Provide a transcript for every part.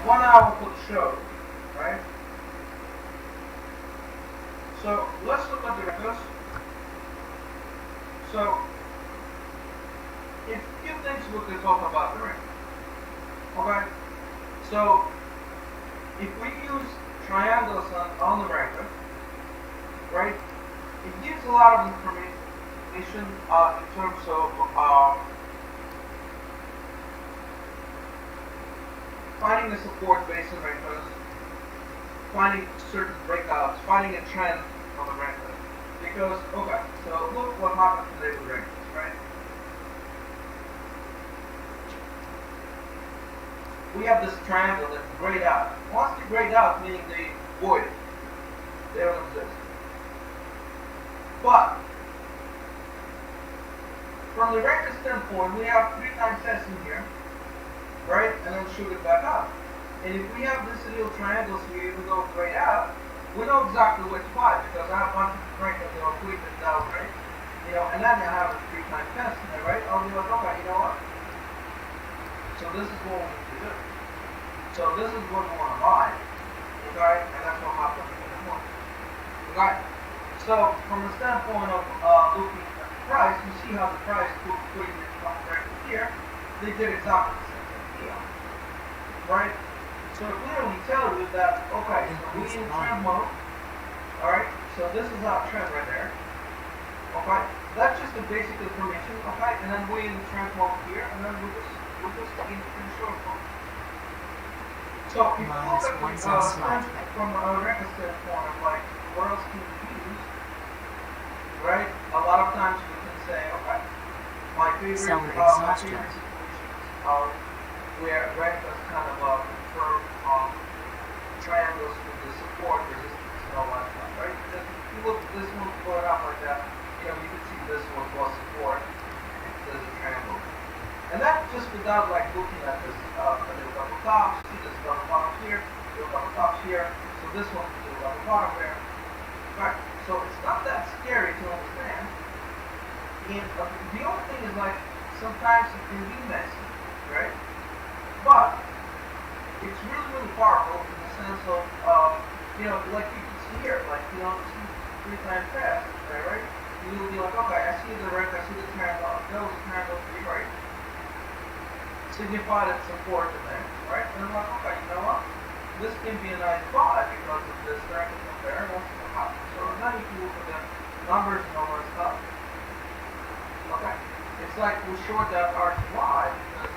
1 hour could show, right? So let's look at the records. So if few things we could talk about the record. Okay? So if we use triangles on the record, right? It gives a lot of information in terms of finding a support base on records, finding certain breakouts, finding a trend on the record. Because, okay, so look what happened today with records, right? We have this triangle that's grayed out. Once they grayed out, meaning they void, they don't exist. But from the record standpoint, we have 3 times tests in here, right? And then shoot it back up. And if we have these little triangles here, even though grayed out, we know exactly which spot because I have a bunch of triangles that are tweeted down, right? And then I have a 3 times test in there, right? I'll be like, okay, you know what? So this is what we need to do. So this is what we want to buy, okay? And that's what happens in the morning. Okay? So from the standpoint of looking at the price, you see how the price putting it right here, they did exactly the same thing here. Right? So it clearly tells you that, okay, so we in trend mode, alright, so this is our trend right there. Okay? That's just the basic information, okay? And then we in trend mode here, and then we're just in short mode. So if you look at the from a record standpoint of like what else can we use? Right? A lot of times we can say, okay, my favorite situations are where records kind of confirm triangles with the support, resistance, and all that stuff, right? Because if you look at this one, pull it up like that, you can see this one was support, there's a triangle. And that just without like looking at this little double tops, see this double bottom here, little double tops here, so this one is a double bottom there. Right? So it's not that scary to understand. And the only thing is like sometimes it can be messy, right? But it's really, really powerful in the sense of like you can see here, like see 3 times fast, right? You'll be like, okay, I see the rank, I see the triangle, that was a triangle 3, right? Signify that support in there, right? And I'm like, okay, you know what? This can be a nice buy because of this triangle up there, and what's going to happen. So now you can look at the numbers and all that stuff. Okay? It's like we short that RTY because,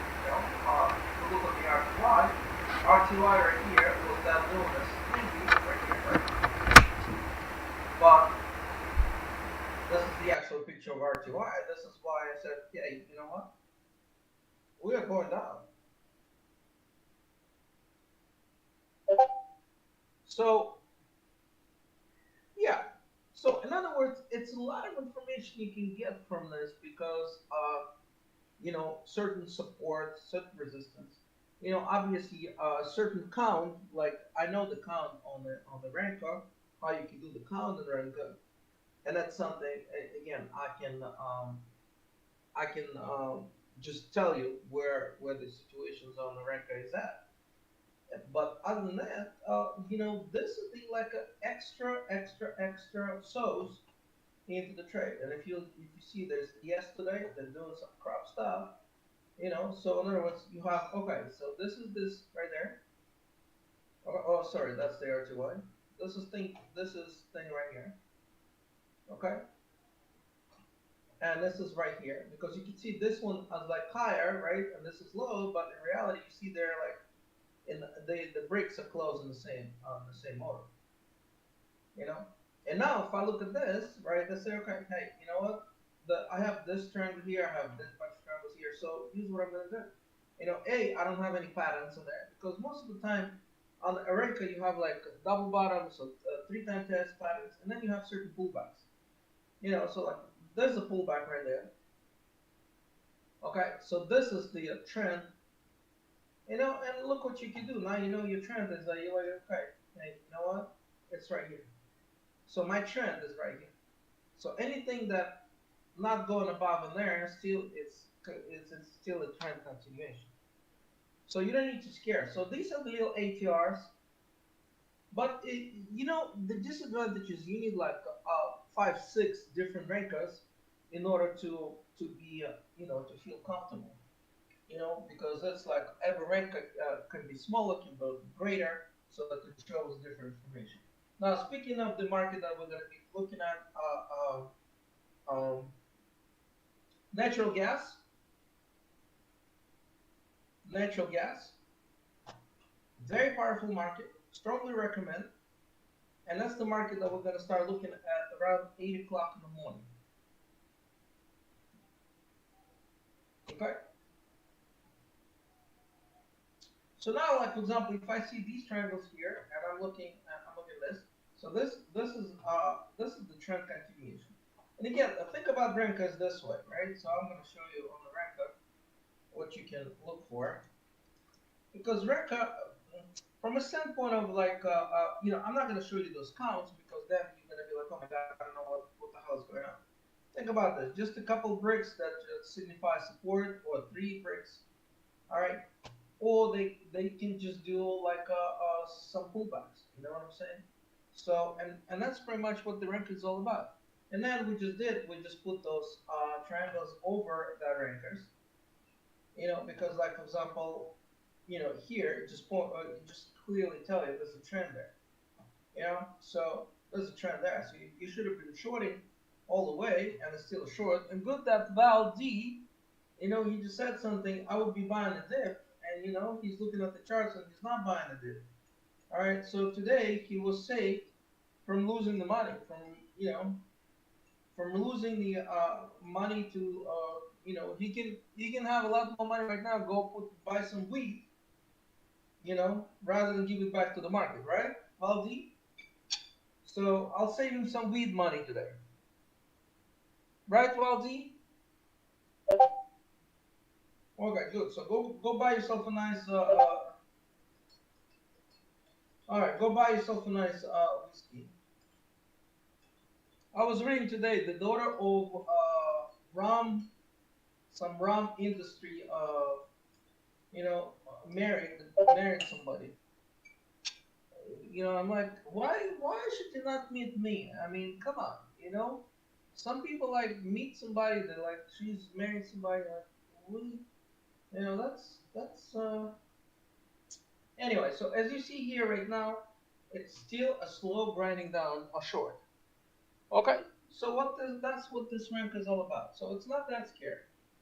we look at the RTY. RTY right here was that luminous thingy right here, right? But this is the actual picture of RTY. This is why I said, hey, you know what? We are going down. So, yeah. So, in other words, it's a lot of information you can get from this because, certain support, certain resistance. Obviously, certain count. Like I know the count on the Ranka, how you can do the count in Ranka, and that's something. Again, I can just tell you where the situations on the Ranka is at. But other than that, this would be like an extra sauce into the trade. And if you see there's yesterday, they're doing some crop stuff, So in other words, you have okay. So this right there. Oh, sorry, that's the R2Y. This is thing right here. Okay, and this is right here because you can see this one as like higher, right, and this is low. But in reality, you see they're like in the brakes are closed in the same motor. you know. And now if I look at this, right, I say, okay, hey, you know what? I have this triangle here, I have this bunch of triangles here, so here's what I'm gonna do. I don't have any patterns in there because most of the time on the Arenca you have like double bottoms, so 3 times test patterns, and then you have certain pullbacks. So like there's a pullback right there. Okay, so this is the trend. And look what you can do. Now you know your trend is like you're like, okay, hey, you know what? It's right here. So my trend is right here. So anything that not going above and there, still it's still a trend continuation. So you don't need to scare. So these are the little ATRs. But you know, the disadvantage is you need like 5, 6 different rankers in order to be you know, to feel comfortable. You know, because it's like every ranker can be smaller, can be greater, so it can show us different information. Now, speaking of the market that we're going to be looking at, natural gas, natural gas, very powerful market, strongly recommend, and that's the market that we're going to start looking at around 8 o'clock in the morning. Okay. So now, like for example, if I see these triangles here, and I'm looking at this. So this is the trend continuation. And again, think about rankers this way, right? So I'm going to show you on the ranker what you can look for, because ranker, from a standpoint of like, you know, I'm not going to show you those counts because then you're going to be like, oh my god, I don't know what the hell is going on. Think about this: just a couple bricks that just signify support, or 3 bricks. All right, or they can just do like some pullbacks. You know what I'm saying? So and that's pretty much what the rank is all about. And then we just put those triangles over the rankers. You know, because like for example, you know, here it just clearly tell you there's a trend there. You know, so there's a trend there. So you should have been shorting all the way, and it's still short. And good that Val D, you know, he just said something. I would be buying a dip, and you know, he's looking at the charts and he's not buying a dip. All right, so today he was safe from losing the money, from you know, from losing the money to you know, he can have a lot more money right now. Go buy some weed, you know, rather than give it back to the market, right, Valdi? So I'll save him some weed money today, right, Valdi? Okay, good. So go buy yourself a nice. All right, go buy yourself a nice whiskey. I was reading today the daughter of rum, some rum industry, you know, married somebody. You know, I'm like, why should you not meet me? I mean, come on, you know. Some people like meet somebody, they're like, she's married somebody, like, really, you know, that's. Anyway, so as you see here right now, it's still a slow grinding down a short. Okay, so that's what this rank is all about. So it's not that scary.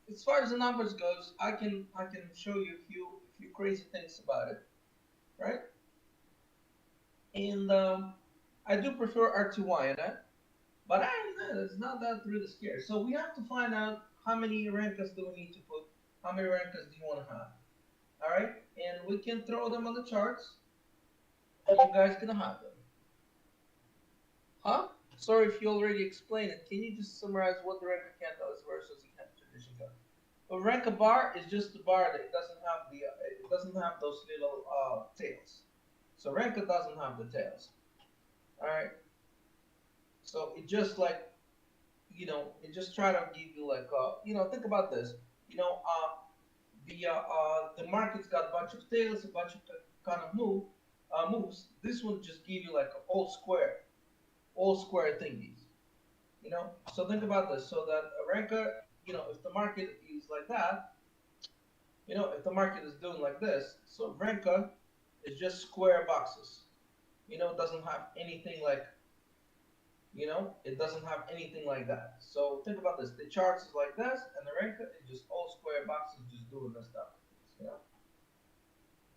As far as the numbers goes, I can show you a few crazy things about it, right? And I do prefer R2Y, but it's not that really scary. So we have to find out how many rankers do we need to put, how many rankers do you want to have, all right? And we can throw them on the charts, and you guys can have them. Huh? Sorry if you already explained it. Can you just summarize what the ranker candle is versus the tradition gun? A ranker bar is just a bar that it doesn't have those little tails. So ranker doesn't have the tails. All right. So it just like, you know, it just try to give you like you know, think about this. You know, the market's got a bunch of tails, a bunch of kind of moves. This one just give you like all square thingies. You know, so think about this. So that a ranker, you know, if the market is like that, you know, if the market is doing like this, so ranker is just square boxes. You know, it doesn't have anything like, you know, it doesn't have anything like that. So think about this. The charts is like this, and the ranker is just all square boxes just doing this stuff. You know?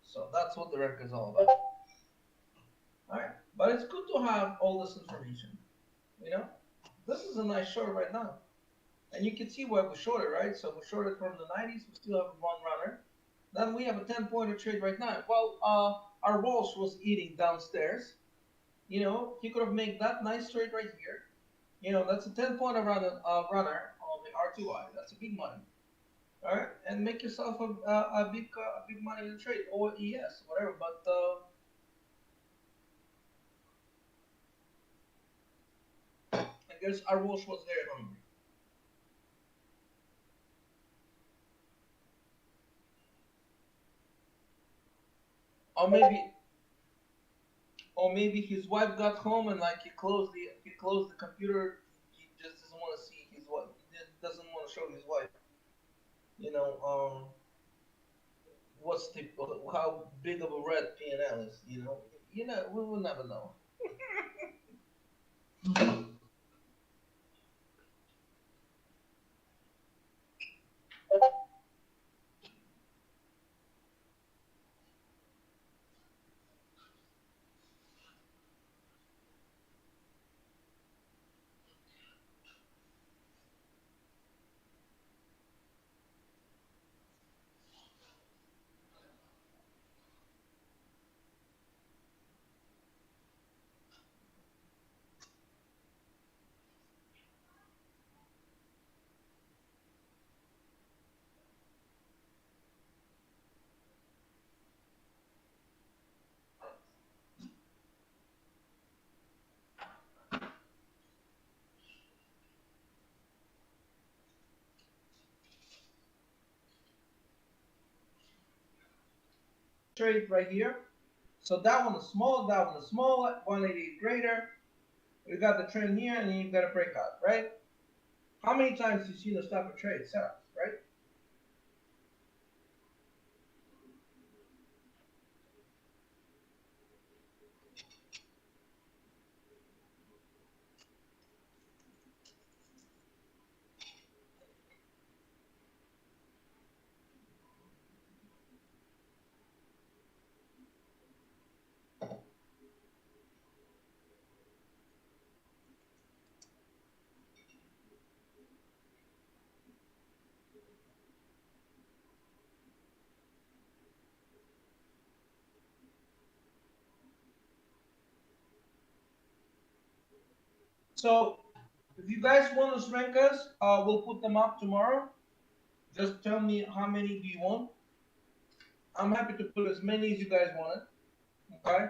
So that's what the ranker is all about. Alright? But it's good to have all this information. You know? This is a nice short right now. And you can see where we shorted, right? So we shorted from the 90s, we still have one runner. Then we have a 10-pointer trade right now. Well, our Walsh was eating downstairs. You know, he could have made that nice trade right here. You know, that's a 10-pointer runner on the R2I. That's a big money. All right, and make yourself a big money in the trade or ES, whatever. But I guess our Walsh was very hungry. or maybe his wife got home and like he closed the computer. He just doesn't want to see his wife. He doesn't want to show his wife. You know, what's the how big of a red P&L is. We will never know. Trade right here. So that one is small. That one is small. 188 greater. We got the trend here, and then you got a breakout, right? How many times have you seen this type of trade set up, right? So if you guys want to rank us, we'll put them up tomorrow. Just tell me how many do you want. I'm happy to put as many as you guys wanted. Okay.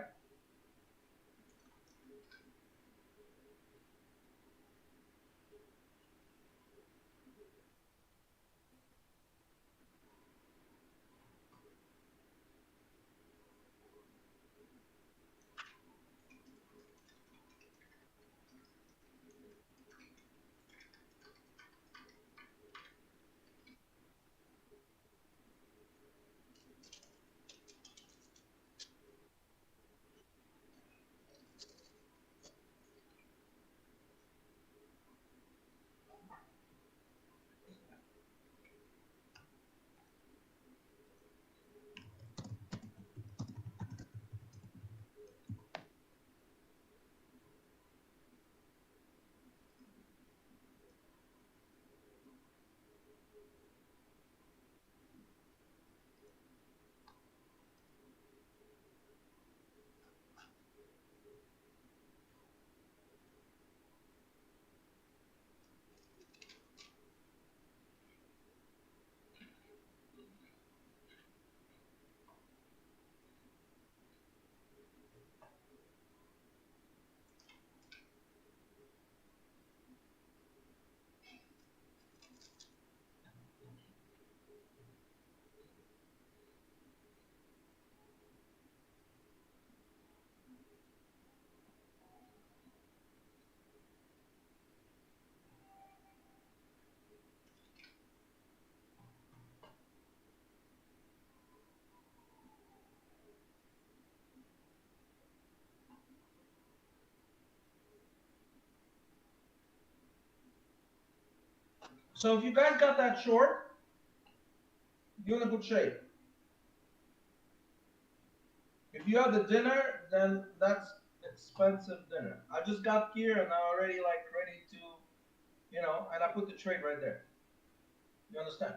So if you guys got that short, you're in a good shape. If you have the dinner, then that's expensive dinner. I just got here and I'm already like ready to, and I put the trade right there. You understand?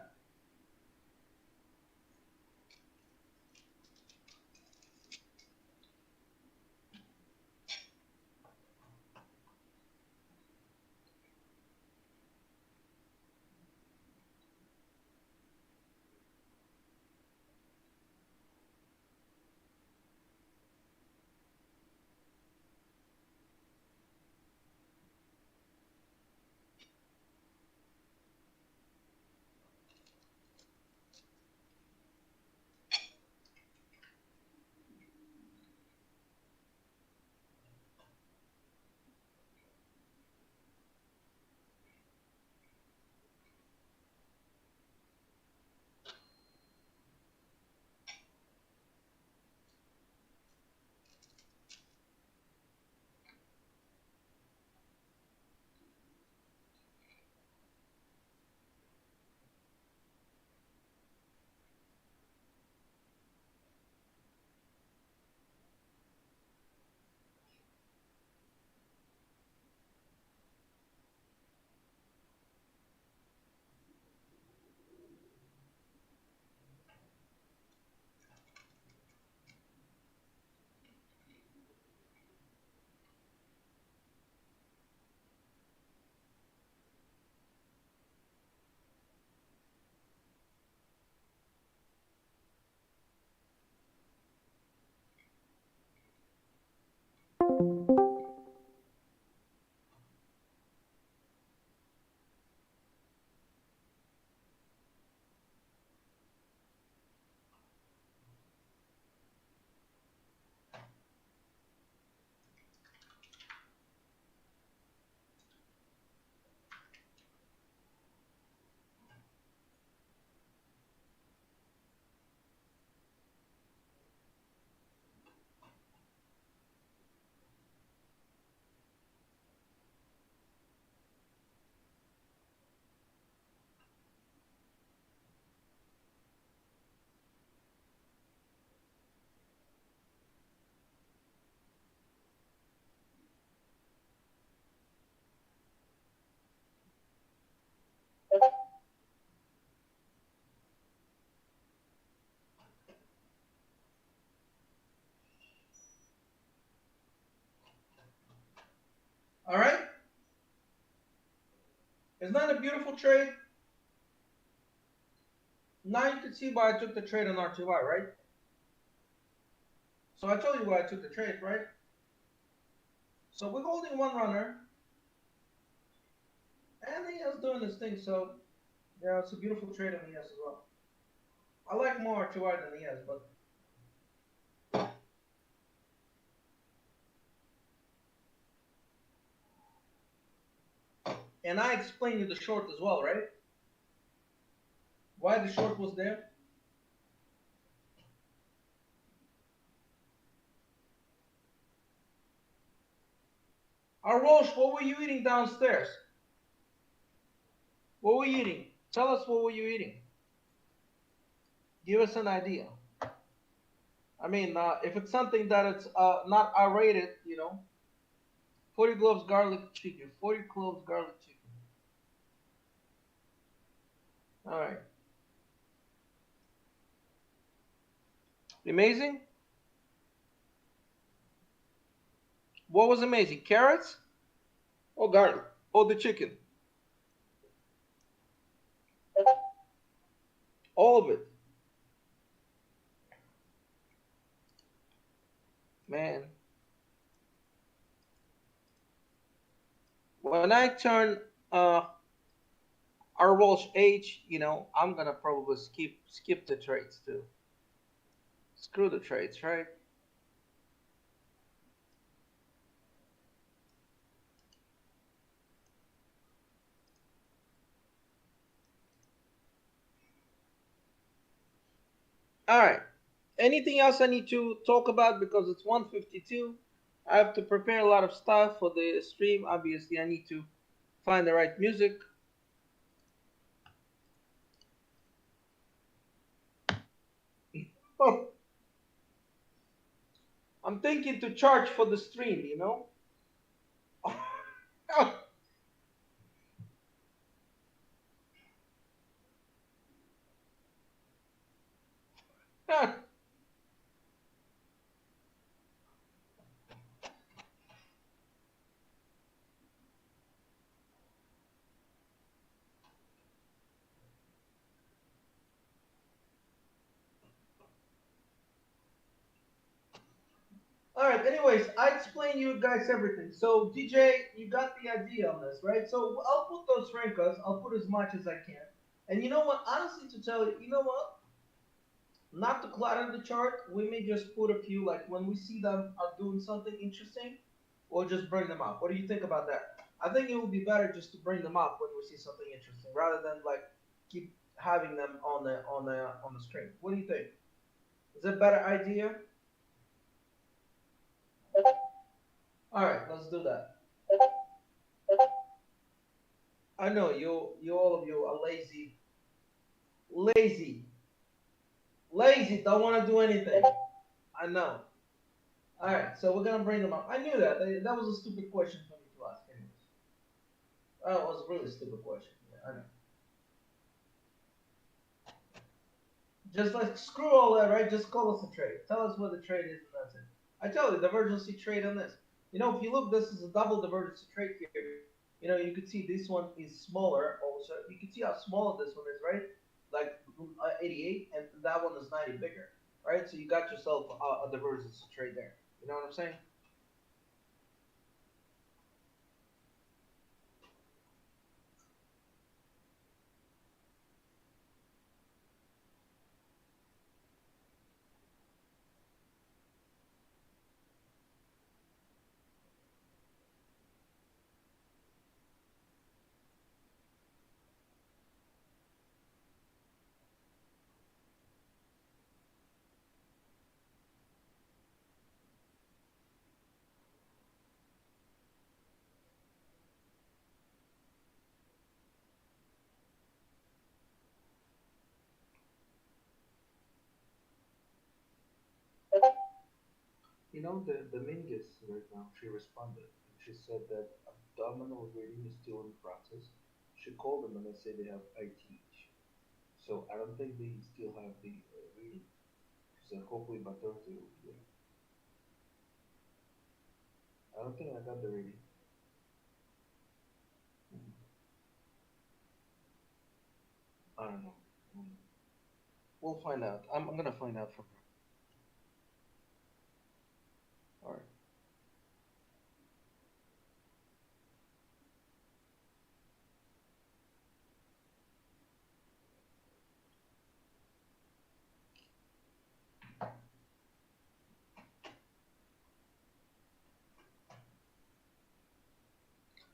Isn't that a beautiful trade? Now you can see why I took the trade on R2Y, right? So I told you why I took the trade, right? So we're holding one runner, and he is doing his thing. So yeah, it's a beautiful trade on the ES as well. I like more R2Y than the ES, but and I explained you the short as well, right? Why the short was there? Arosh, what were you eating downstairs? What were you eating? Tell us what were you eating. Give us an idea. I mean, if it's something that it's not R-rated, 40 cloves garlic chicken. 40 cloves garlic chicken. All right. Amazing? What was amazing? Carrots or garlic? Or the chicken? All of it. Man, when I turn R Walsh H, I'm gonna probably skip the trades too. Screw the trades, right? All right. Anything else I need to talk about because it's 1:52? I have to prepare a lot of stuff for the stream. Obviously, I need to find the right music. Oh, I'm thinking to charge for the stream. All right. Anyways, I explained you guys everything. So DJ, you got the idea on this, right? So I'll put those rankas. I'll put as much as I can. And you know what? Honestly, to tell you, you know what? Not to clutter the chart, we may just put a few, like when we see them are doing something interesting, we'll just bring them up. What do you think about that? I think it would be better just to bring them up when we see something interesting, rather than like keep having them on the screen. What do you think? Is it a better idea? All right, let's do that. I know you all of you are lazy, lazy, lazy. Don't want to do anything. I know. All right, so we're gonna bring them up. I knew that. That was a stupid question for me to ask, anyways. That was a really stupid question. Yeah, I know. Just like screw all that, right? Just call us a trade. Tell us what the trade is, and that's it. I tell you, divergency trade on this. If you look, this is a double divergency trade here. You could see this one is smaller. Also, you can see how small this one is, right? Like 88, and that one is 90 bigger, right? So you got yourself a divergency trade there. You know what I'm saying? The Mingus right now, she responded. And she said that abdominal reading is still in process. She called them and they say they have ITH. So I don't think they still have the reading. She said hopefully by Thursday will be there. I don't think I got the reading. don't know. We'll find out. I'm gonna find out from her. All right.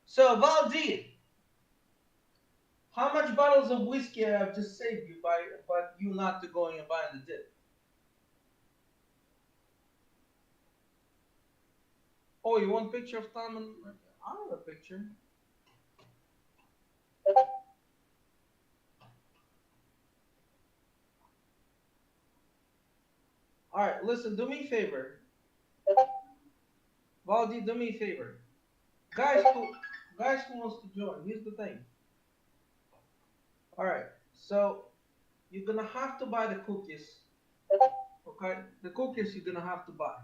So Valdi, how much bottles of whiskey I have just saved you by you not to going and buying the dip? Oh, you want a picture of Tom and I have a picture. All right, listen, do me a favor. Valdi, do me a favor. Guys who wants to join, here's the thing. All right, so you're gonna have to buy the cookies. Okay, the cookies you're gonna have to buy.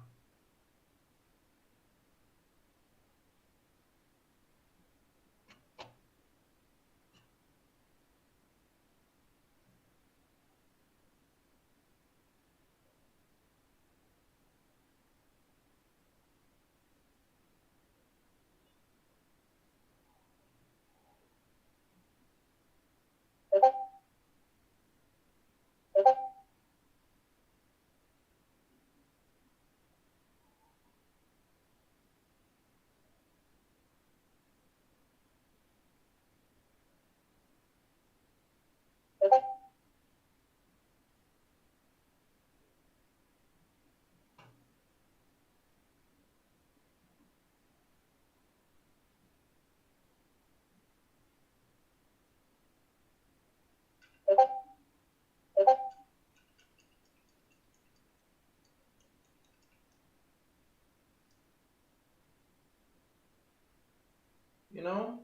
You know.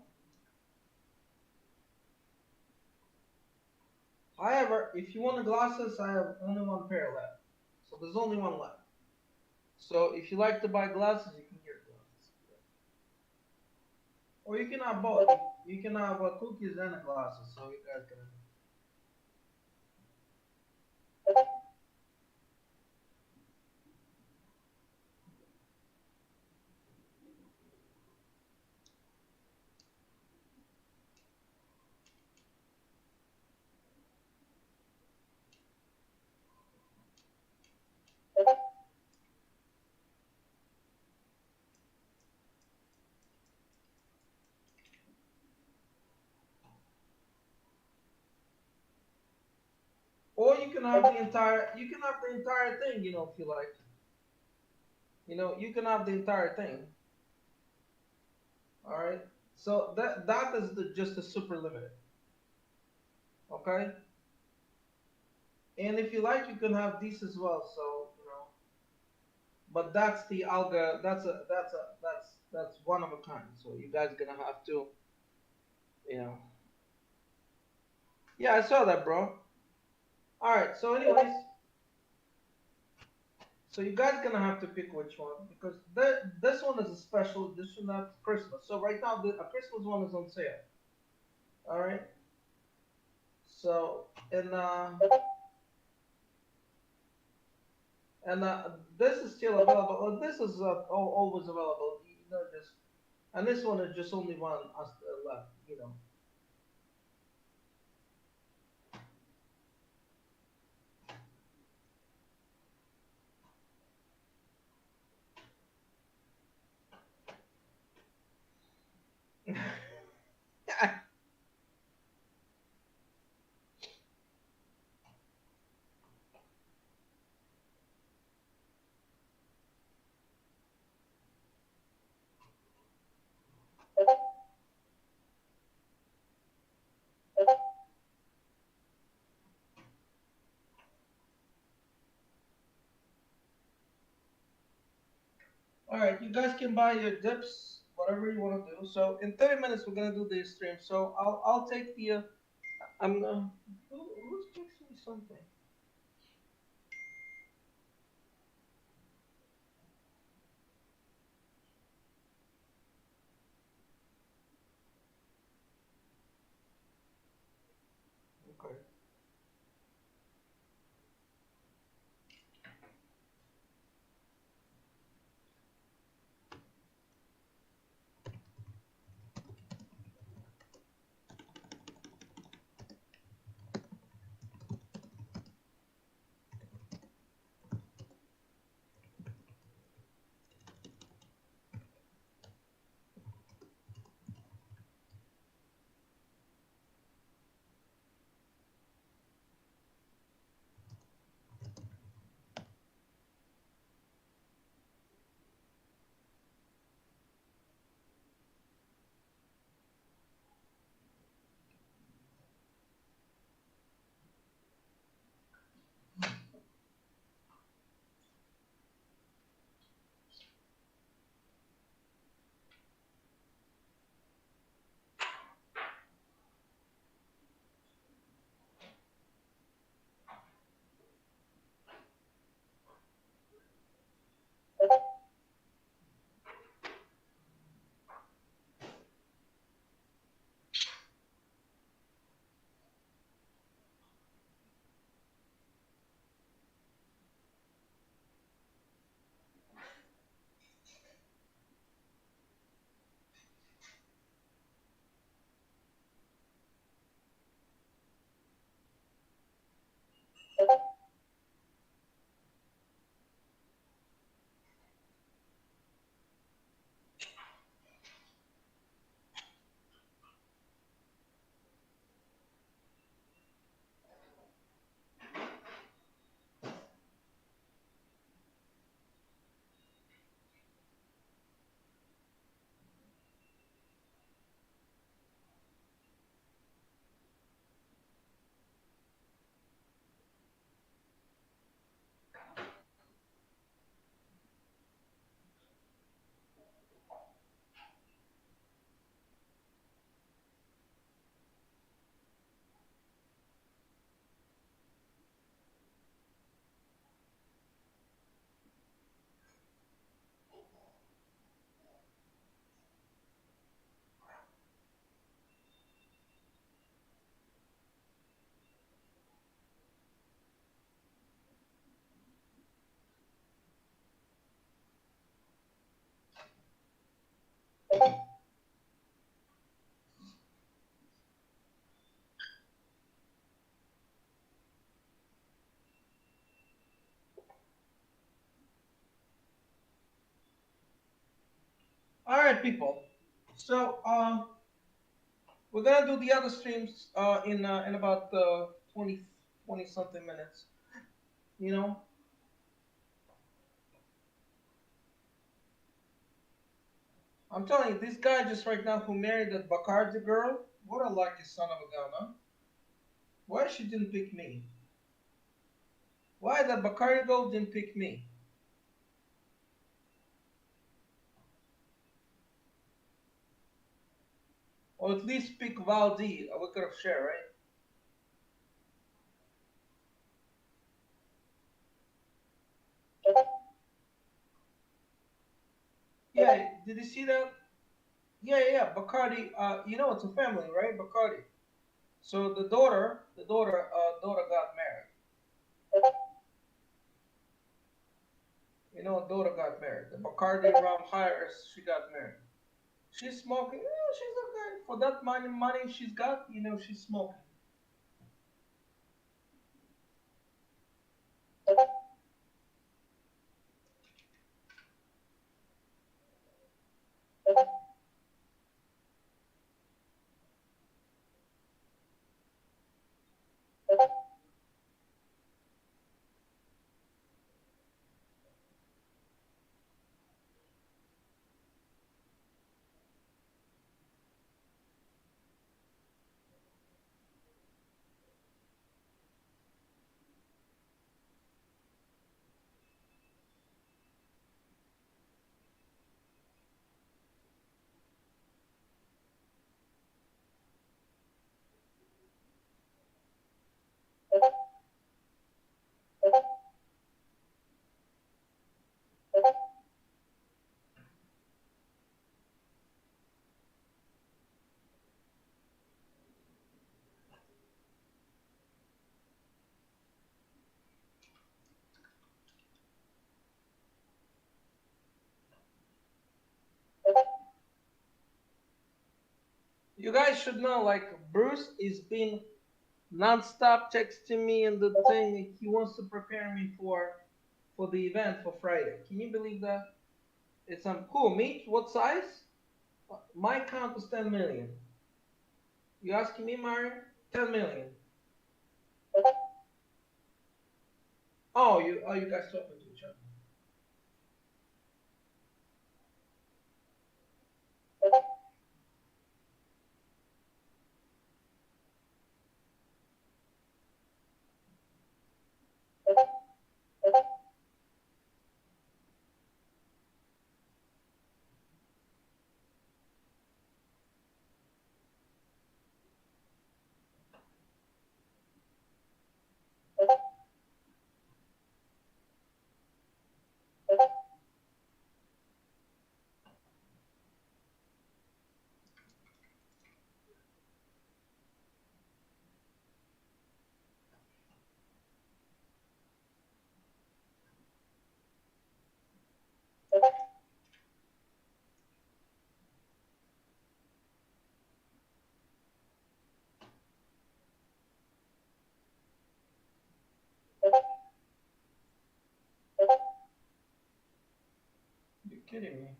However, if you want the glasses, I have only one pair left. So there's only one left. So if you like to buy glasses, you can get glasses. Or you can have both. You can have cookies and glasses. So you guys can. Or you can have the entire. You can have the entire thing. You know, if you like. You know, you can have the entire thing. All right. So that is just the super limited. Okay. And if you like, you can have these as well. So you know, but that's the alga. That's one of a kind. So you guys gonna have to, you know. Yeah, I saw that, bro. All right. So anyways, so you guys gonna have to pick which one because this one is a special edition. That's Christmas. So right now, the a Christmas one is on sale. All right. So and this is still available. This is always available. You know, just and this one is just only one left. You know. All right, you guys can buy your dips, whatever you want to do. So in 30 minutes, we're gonna do the stream. So I'll take the. I'm. Who's texting me something? Okay. right, people. So we're gonna do the other streams in about 20 something minutes. You know, I'm telling you, this guy just right now who married that Bacardi girl, what a lucky son of a gun, huh? Why she didn't pick me? Why that Bacardi girl didn't pick me? Or at least pick Valdi. We could have shared, right? Yeah, did you see that? Yeah, yeah, yeah. Bacardi. You know it's a family, right? Bacardi. So daughter got married. You know, daughter got married. The Bacardi around hires, she got married. She's smoking. Yeah, she's okay for that money she's got. You know, she's smoking. You guys should know, like Bruce is been non-stop texting me and the thing he wants to prepare me for the event for Friday. Can you believe that? It's cool. Meat? What size? My count is 10 million. You asking me, Mario? 10 million. You guys talking to each other. You're kidding me.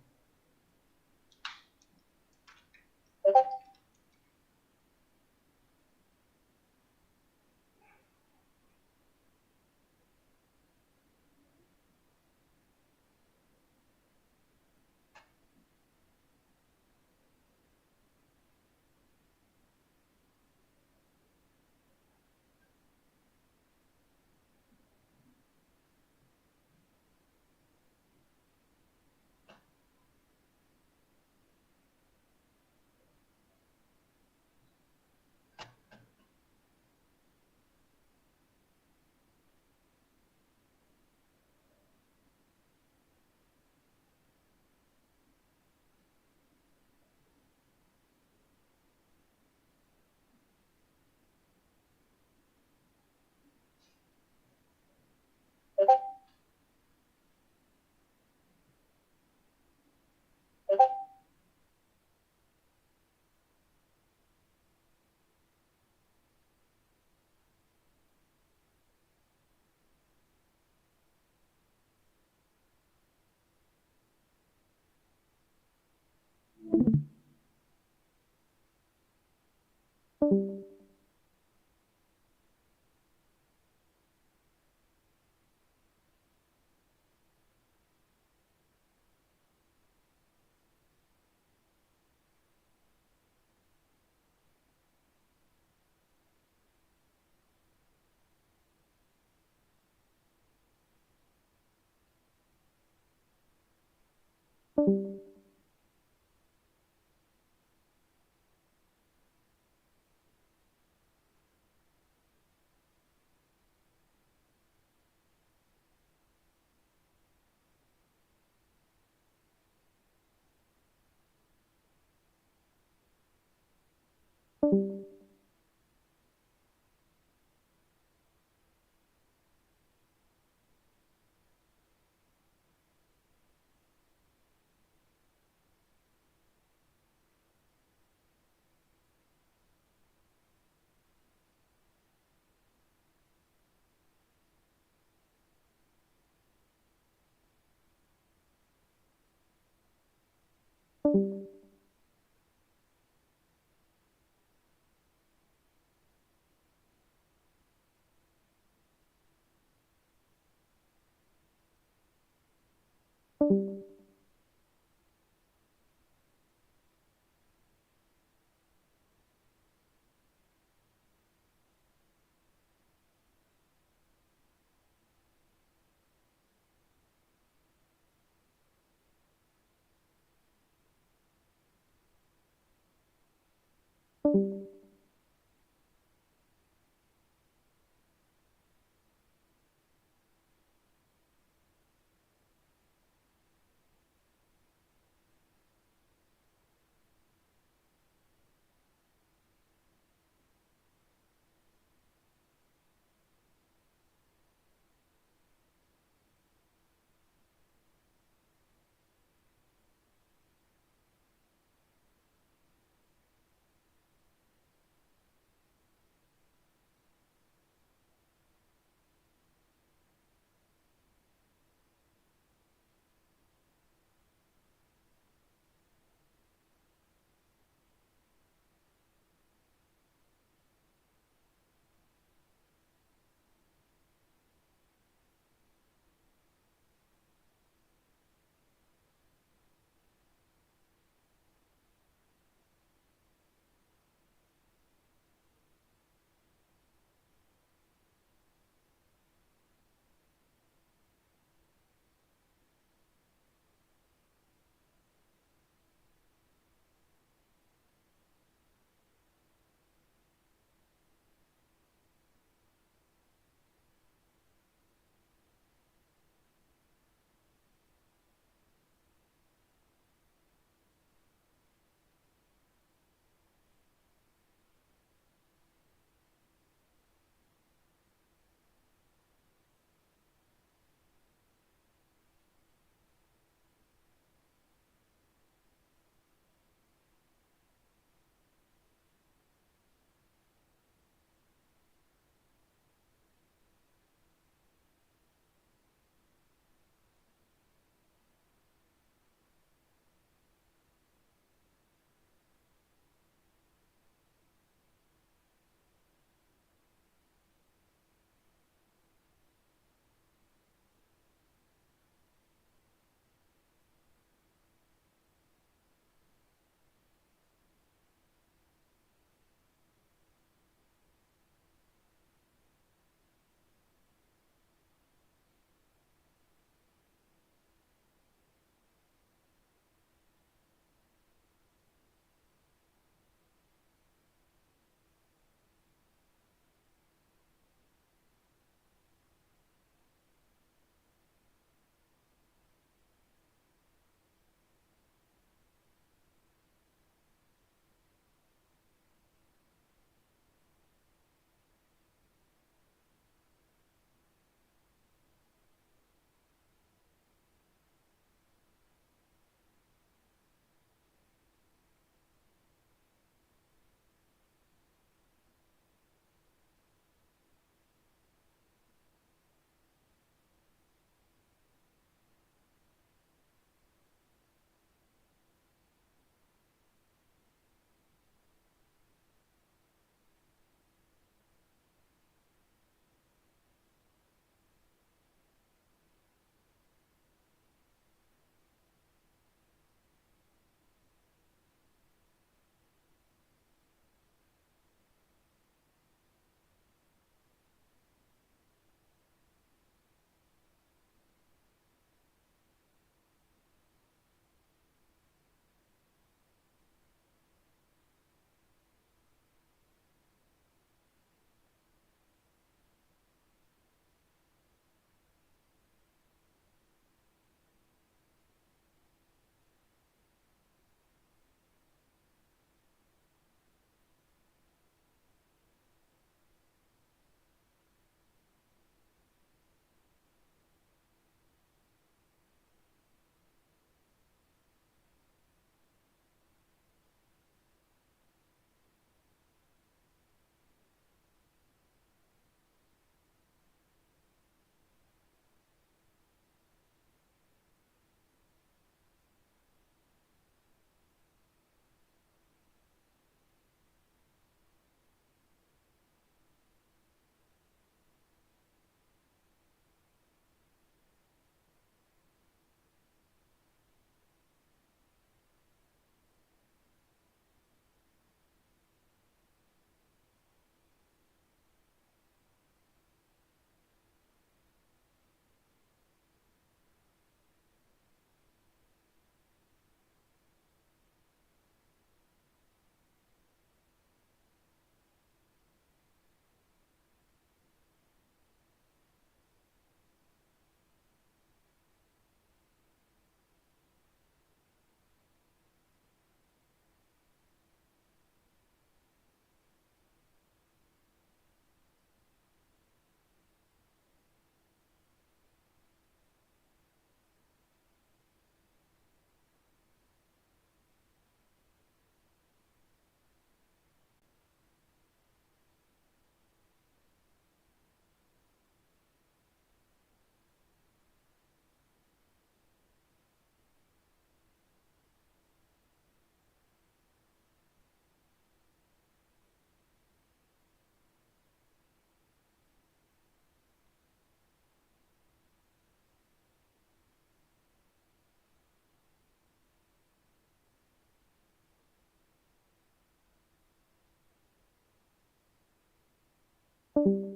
you